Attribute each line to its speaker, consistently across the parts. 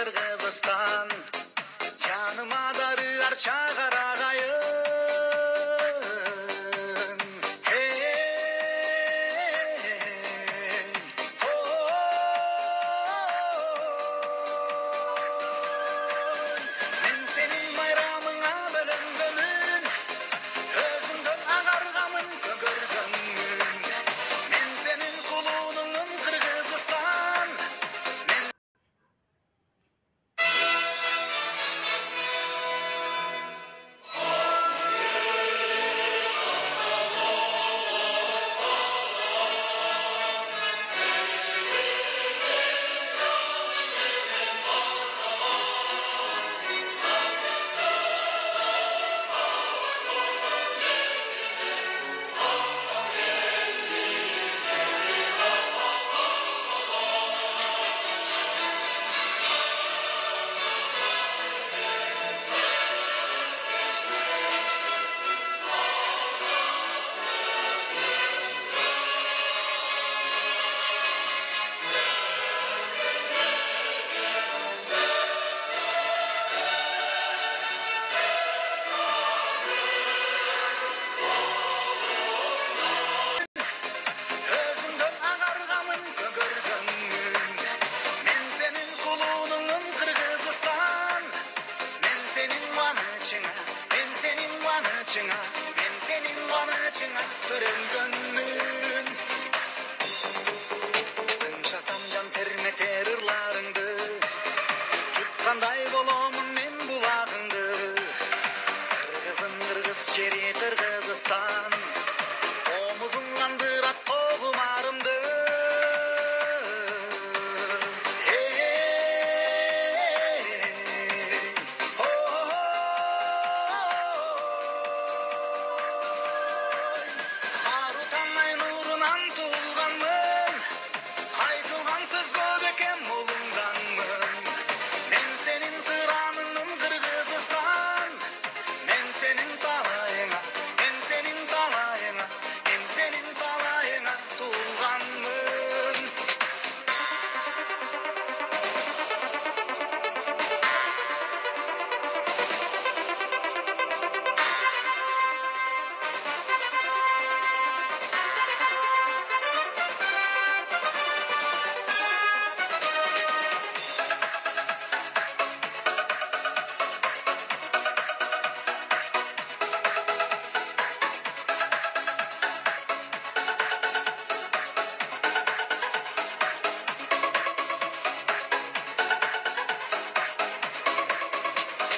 Speaker 1: Kırgızistan. Yanıma darılar çağıragayın. Hey, oh, men senin bayramına bölüngönün, özünden ağargamın kögörgönün. Men senin kulununum Kırgızistan. Özünden ağargamın kögörgönün. Men senin kulununum Kırgızistan. Men senin vanıçına, men senin vanıçına, men senin vanıçına törülgönün. Tınşasam can terme terırlarыңды, tutkanday bolomun men bulagыңды. Kırgızım kırgız jeri Kırgızistan, omuzun kandırat oğumarımdı. Harutanay nurundan tuğulganmın, айтылган сөз көп экен молуңданмын. Мен сенин тыраныңмын Кыргызстан. Мен сенин талайыңа, мен сенин талайыңа, мен сенин талайыңа туылганмын.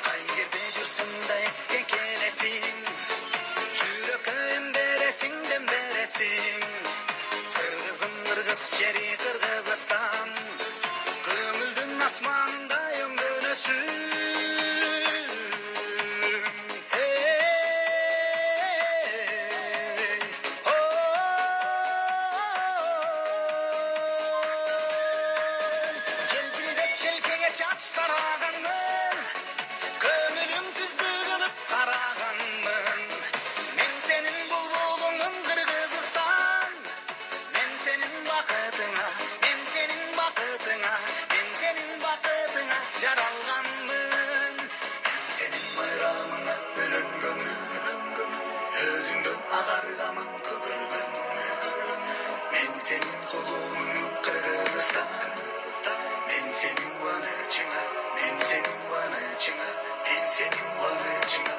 Speaker 1: Kay yerde жүрсүң да эске келесиң, жүрөкөйүн бересиң дем бересиң. Кыргызым кыргыз жери Кыргызстан, көңүлдүн асманындай өңгөнөсүң. Желпилдеп желкеңе чач тараганмын, көңүлүм түздү кылып караганмын. Мен сенин булбулуңмун Кыргызстан. Мен сенин бакытыңа, мен сенин бакытыңа, мен сенин бакытыңа жаралганмын. Мен сенин байрамыңа бөлөнгөнмүн, өзүңдөн агаргамын көгөргөнмүн. Мен сенин кулуңмун Кыргызстан. Men senin vanıçına, men senin vanıçına, men senin vanıçına